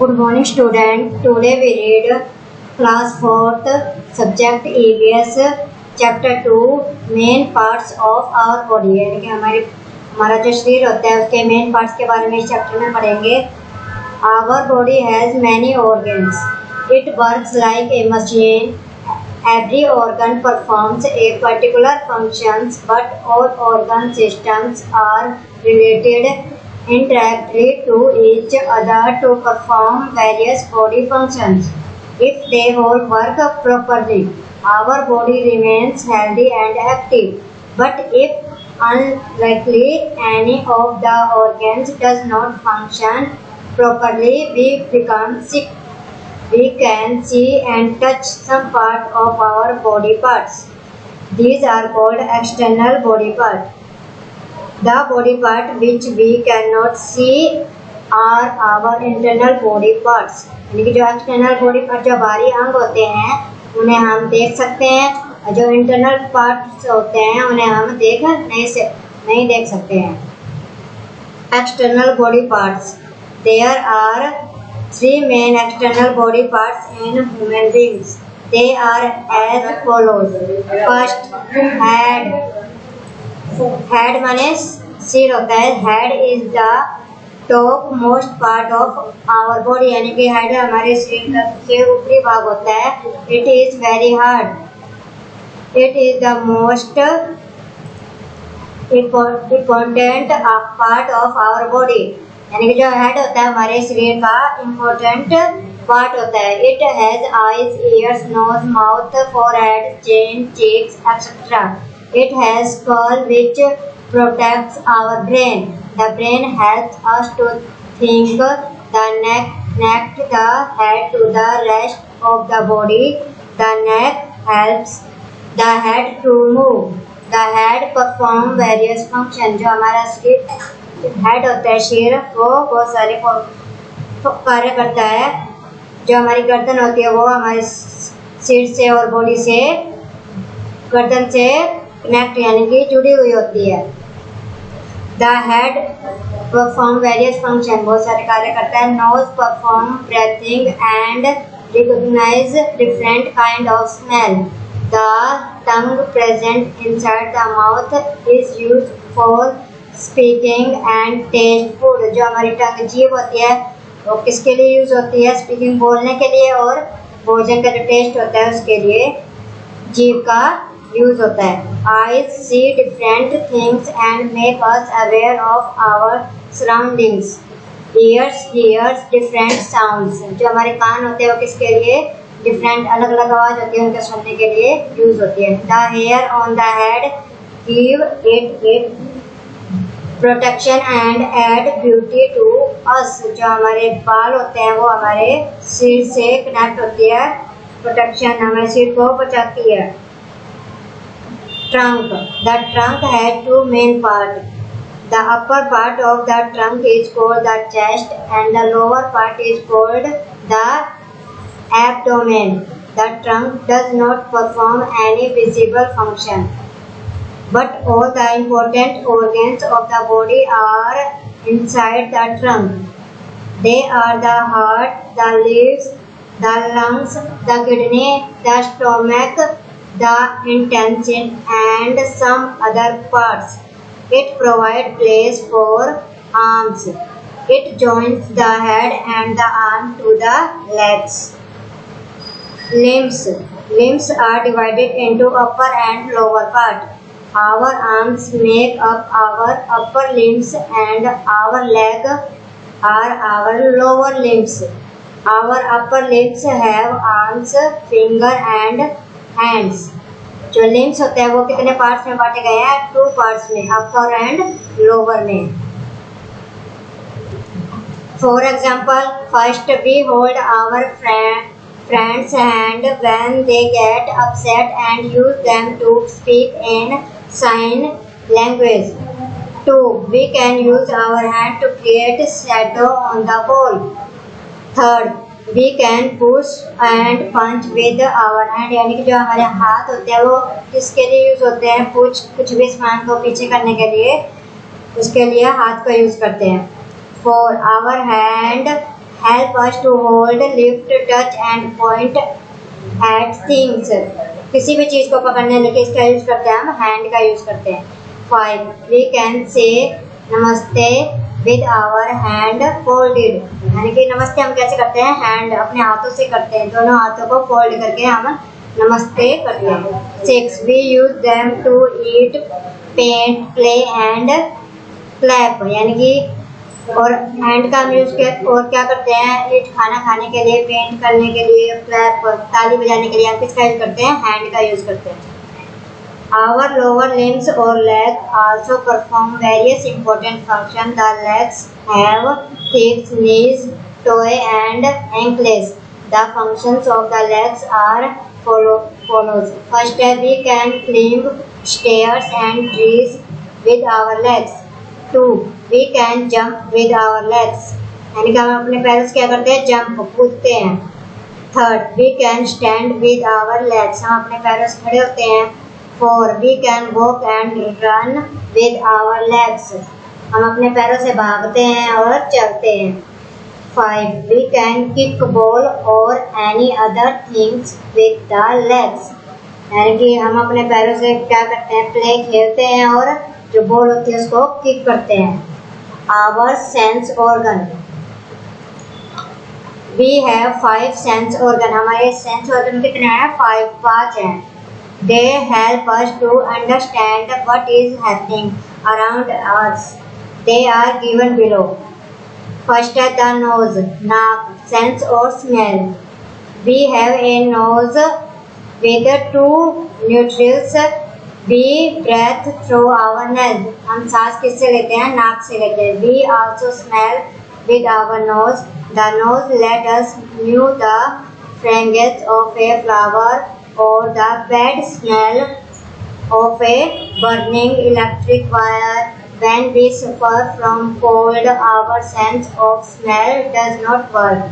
Good morning student. Today we read class 4th subject EVS chapter 2 main parts of our body यानी कि हमारा जो शरीर होता है उसके मेन पार्ट्स के बारे में इस चैप्टर में पढ़ेंगे। Our body has many organs. It works like a machine. Every organ performs a particular functions, but all organ systems are related indirectly to each other to perform various body functions. If they all work properly, our body remains healthy and active. But if unlikely any of the organs does not function properly, we become sick. We can see and touch some part of our body parts. These are called external body parts. The body part which we cannot see are our internal body parts. यानी कि जो external body part जो बाहरी अंग होते हैं उन्हें हम देख सकते हैं और जो internal parts होते हैं उन्हें हम नहीं देख सकते हैं। External body parts. There are three main external body parts in human beings. They are as follows. First, head. Head माने सिर होता है। Head is the top most part of our body यानी कि हेड हमारे शरीर का सबसे ऊपरी भाग होता है। It is very hard. It is the most important part of our body यानी कि जो हेड होता है हमारे शरीर का इम्पोर्टेंट पार्ट होता है। It has eyes, ears, nose, mouth, forehead, chin, cheeks etcetera. It has skull which protects our brain. The brain helps us to think. The neck connects the head to the rest of the body. The neck helps the head to move. The head performs various functions. जो हमारा head होता है सिर वो बहुत सारे कार्य करता है। जो हमारी गर्दन होती है वो हमारे सिर से और बॉडी से गर्दन से कनेक्ट यानी कि जुड़ी हुई होती है। The head perform various function बहुत सारे कार्य करता है। Nose perform breathing and recognise different kind of smell. The tongue present inside the mouth is used for speaking and taste food. जो हमारी टंग जीभ होती है वो किसके लिए यूज होती है? स्पीकिंग बोलने के लिए और भोजन का जो टेस्ट होता है उसके लिए जीभ का यूज होता है। Eyes see different things and make us aware of our surroundings. Ears hears different sounds. जो हमारे कान होते हैं वो किसके लिए? डिफरेंट अलग अलग आवाज होती है उनके सुनने के लिए यूज होती है। The hair on the head give it protection and add beauty to us. जो हमारे बाल होते हैं वो हमारे सिर से कनेक्ट होती है। प्रोटेक्शन हमारे सिर को बचाती है। Trunk. The trunk has two main parts. The upper part of the trunk is called the chest and the lower part is called the abdomen. The trunk does not perform any visible function, but all the important organs of the body are inside the trunk. They are the heart, the liver, the lungs, the kidney, the stomach, the intestine and some other parts. It provides place for arms. It joins the head and the arm to the legs. Limbs. Limbs are divided into upper and lower part. Our arms make up our upper limbs and our leg are our lower limbs. Our upper limbs have arms, finger and hands. जो limbs होते हैं वो कितने parts में बांटे गए हैं? 2 parts में, अपर एंड लोअर में. For example, first we hold our friends hand when they get upset and use them to speak in sign language. 2 we can use our hand to create shadow on the wall. Third We can push and punch with our hand यानी कि जो हमारे हाथ होते हैं वो किसके लिए यूज होते हैं? कुछ भी सामान को पीछे करने के लिए उसके लिए हाथ को यूज करते हैं। 4 our hand help us to hold, lift, touch and point at things. किसी भी चीज को पकड़ने के लिए इसका यूज करते हैं, हम हैंड का यूज करते हैं. 5. We can say नमस्ते with our hand folded. यानी कि नमस्ते हम कैसे करते हैं, हैंड अपने हाथों से करते हैं, दोनों हाथों को फोल्ड करके हम नमस्ते करते हैं. 6. We use them to eat, paint, play and clap. यानी कि और हैंड का हम यूज और क्या करते हैं, ईट खाना खाने के लिए, पेंट करने के लिए, क्लैप ताली बजाने के लिए हम किसका यूज करते हैं, हैंड का यूज करते हैं. Our lower limbs or legs also perform various important functions. The legs have thighs, knees, toe and ankles. The functions of the legs are follows. First, we can climb stairs and trees with our legs. 2. We can jump with our legs. यानी कि हम अपने पैरों से क्या करते हैं, jump कूदते हैं. 3. We can stand with our legs. हम अपने पैरों से खड़े होते हैं. 4. We can walk and run with our legs. हम अपने पैरों से भागते हैं और चलते हैं. 5. We can kick ball or any other things with the legs. यानी कि हम अपने पैरों से क्या करते हैं, प्ले खेलते हैं और जो बॉल होती है उसको किक करते हैं. Our sense organ. We have 5 sense organ. हमारे सेंस ऑर्गन कितने हैं, 5 हैं. They help us to understand what is happening around us. They are given below. First, the nose, naak, sense or smell. We have a nose with 2 nostrils. We breathe through our nose. हम सांस किससे लेते हैं, नाक से लेते हैं. We also smell with our nose. The nose let us know the fragrance of a flower or the bad smell of a burning electric wire. When we suffer from cold, our sense of smell does not work.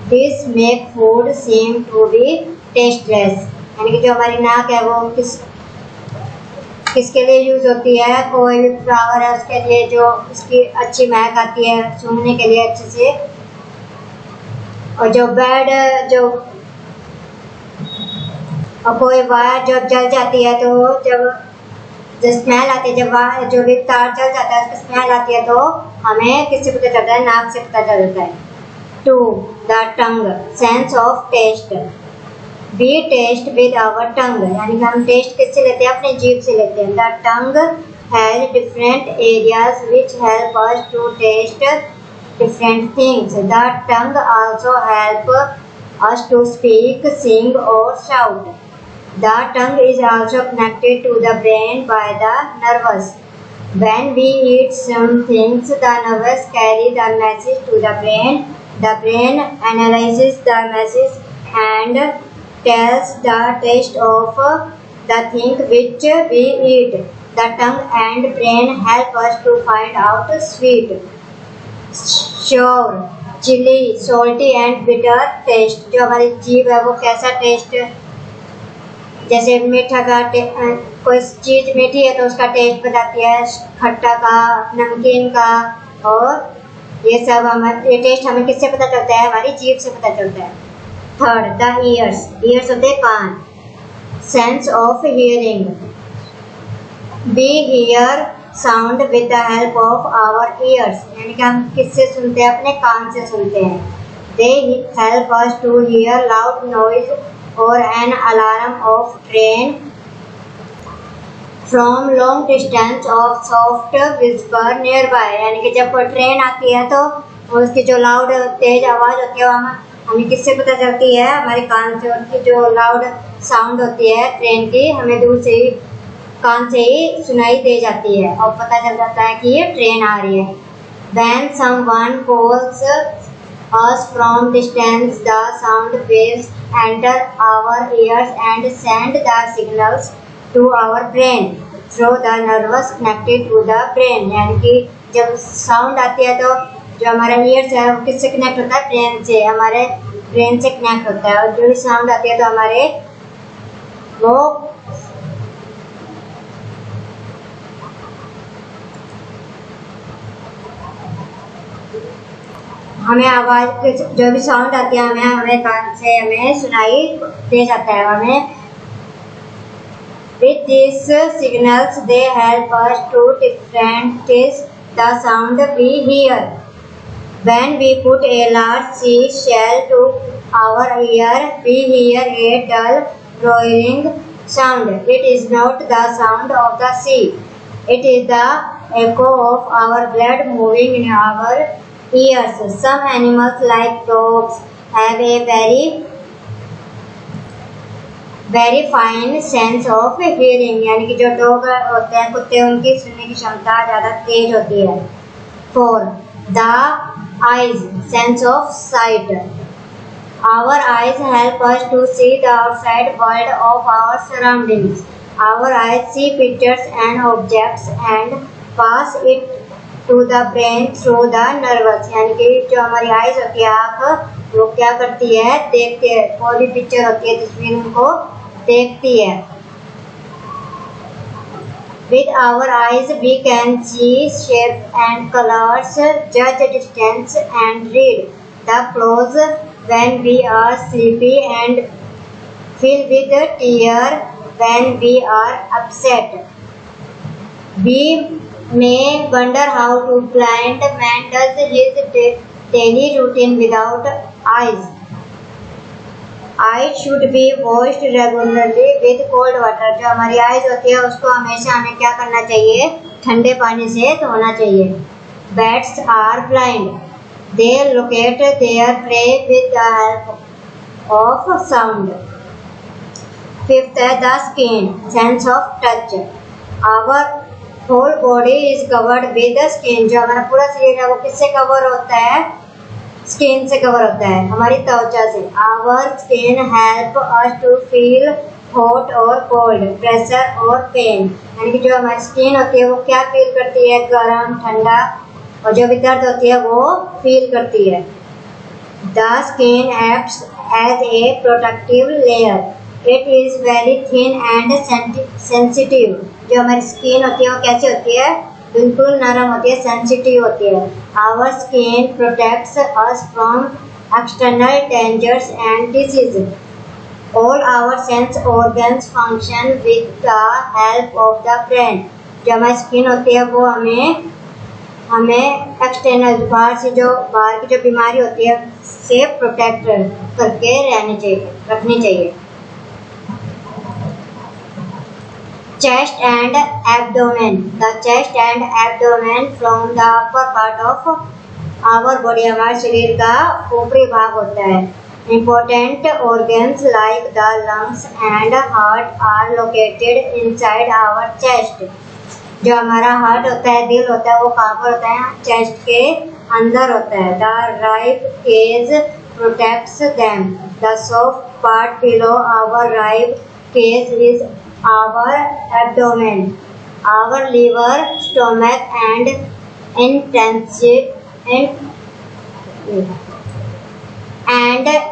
This makes food seem to be tasteless. यानी कि जो हमारी नाक है वो किसके लिए use होती है, कोई भी फ्लावर है उसके लिए जो उसकी अच्छी महक आती है, सूंघने के लिए अच्छे से. और जो बैड जो और कोई वायर जब जल जाती है तो जब स्मेल आती है, जब जो भी तार जल जाता है उसकी स्मेल आती है तो हमें किससे पता चलता है, नाक से पता चलता है. 2. The tongue, sense of taste. We taste with our tongue. यानी कि हम टेस्ट किससे लेते हैं, अपने जीभ से लेते हैं. The tongue has different areas which help us to taste different things. The tongue also help us to speak, sing or shout. The tongue is also connected to the brain by the nerves. When we eat some things, the nerves carry the message to the brain. The brain analyzes the message and tells the taste of the thing which we eat. The tongue and brain help us to find out sweet, sour, chili, salty and bitter taste. जो हमारी जीभ है वो कैसा test, जैसे मीठा का कोई चीज मीठी है तो उसका टेस्ट बताती है, खट्टा का, नमकीन का, और ये सब ये टेस्ट हमें किससे पता चलता है, हमारी जीभ से पता चलता है. 3. The ears. Ears होते हैं कान. Sense of hearing. We hear sound with the help of our ears. यानी कि हम किससे सुनते हैं, अपने कान से सुनते हैं. They help us to hear loud noise or an alarm of train from long distance of soft whisper nearby. यानी कि जब कोई ट्रेन आती है तो उसकी जो लाउड तेज आवाज होती है हमें किससे पता चलती है, हमारे कान से. उनकी जो लाउड साउंड होती है ट्रेन की हमें दूर से ही कान से ही सुनाई दे जाती है और पता चल जाता है कि ये ट्रेन आ रही है. When someone calls us from distance, the sound waves enter our ears and send the signals to our brain through the nerves connected to the brain. यानी कि जब साउंड आती है तो जो हमारा ईयर्स है वो किससे कनेक्ट होता है, ब्रेन से, हमारे ब्रेन से कनेक्ट होता है. और जो भी साउंड आती है तो हमारे वो हमें आवाज जो भी साउंड आती है हमें कान से हमें सुनाई दे जाता है हमें। With these signals, they help us to differentiate the sound we hear. When we put a large seashell to our ear, we hear a dull, roaring sound. It is not the sound of the sea. It is the echo of our blood moving in our ears. Some animals, like dogs, have a very fine sense of hearing. यानी कि जो dog होते हैं कुत्ते उनकी सुनने की क्षमता ज़्यादा तेज होती है। 4. The eyes, sense of sight. Our eyes help us to see the outside world of our surroundings. Our eyes see pictures and objects and pass it to the brain through the nerves. यानी कि जो हमारी eyes होती है आँख वो क्या करती है देखती है, कोई भी पिक्चर होती है तस्वीर उनको देखती है। With our eyes we can see shape and colors, judge distance and read the clothes when we are sleepy and feel with tear when we are upset. We may wonder how a blind man does his daily routine without eyes. Eyes should be washed regularly with cold water. जो हमारी eyes होती है उसको हमेशा हमें क्या करना चाहिए, ठंडे पानी से धोना चाहिए। Bats are blind. They locate their prey with the help of sound. 5th, the skin, sense of touch. Our whole body is covered with the skin. जो हमारा पूरा शरीर है वो किससे कवर होता है, स्किन से कवर होता है, हमारी त्वचा से। Our skin help us to feel hot और cold, pressure और pain. यानी कि जो हमारी स्किन होती है वो क्या फील करती है, गर्म ठंडा, और जो भी दर्द होती है वो फील करती है। The skin acts as a protective layer. It is very thin and sensitive. जो हमारी स्किन होती है वो कैसी होती है, बिल्कुल नरम होती है, सेंसिटिव होती है। Our skin protects us from external dangers and diseases. All our sense organs function with the help of the brain. जो हमारी स्किन होती है वो हमें एक्सटर्नल बाहर की जो बीमारी होती है से प्रोटेक्ट करके रखनी चाहिए। Chest and abdomen. The chest and abdomen from the upper part of our body. हमारे शरीर का ऊपरी भाग होता है। Important organs like the lungs and heart are located inside our chest. जो हमारा हार्ट होता है, दिल होता है, वो कहाँ पर होता है, चेस्ट के अंदर होता है। The rib cage protects them. The soft part below our rib cage is our abdomen. Our liver, stomach and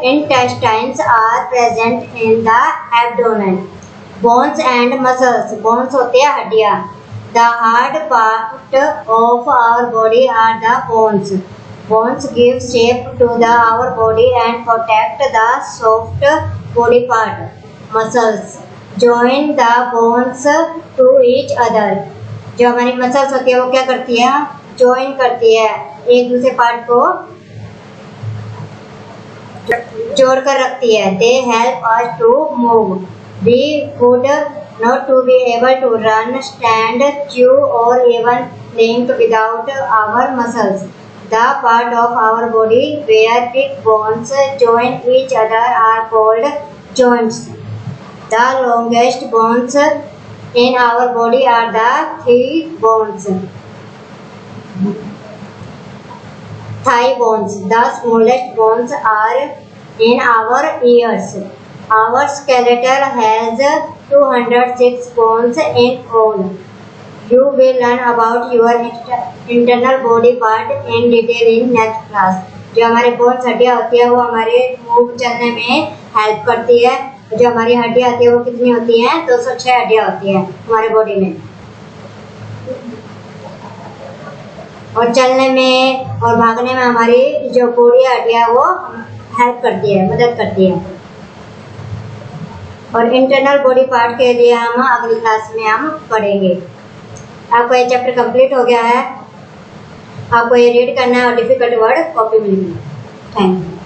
intestines are present in the abdomen. Bones and muscles. Bones होते हैं हड्डियाँ। The hard part of our body are the bones. Bones give shape to our body and protect the soft body part. Muscles join the bones to each other. जो हमारी muscles होती है वो क्या करती है, ज्वाइन करती है, एक दूसरे पार्ट को जोड़ कर रखती है। They help us to move. We would not to be able to run, stand, chew or even blink without our muscles. The part of our body where big bones join each other are called joints. The longest bones in our body are the three bones. Thigh bones. The smallest bones are in our ears. Our skeleton has 206 bones in all. You will learn about your internal body part in detail in next class. जो हमारे bones हड्डियाँ होती है वो हमारे move चलने में help करती है। जो हमारी हड्डियाँ होती है वो कितनी होती हैं, 206 हड्डियाँ होती हैं हमारे बॉडी में। और चलने में और भागने में हमारी जो पूरी हड्डियाँ वो हेल्प करती है, मदद करती है। और इंटरनल बॉडी पार्ट के लिए हम अगली क्लास में हम पढ़ेंगे। आपको ये चैप्टर कंप्लीट हो गया है। आपको ये रीड करना है और डिफिकल्ट वर्ड कॉपी में लिखना है। Thank you.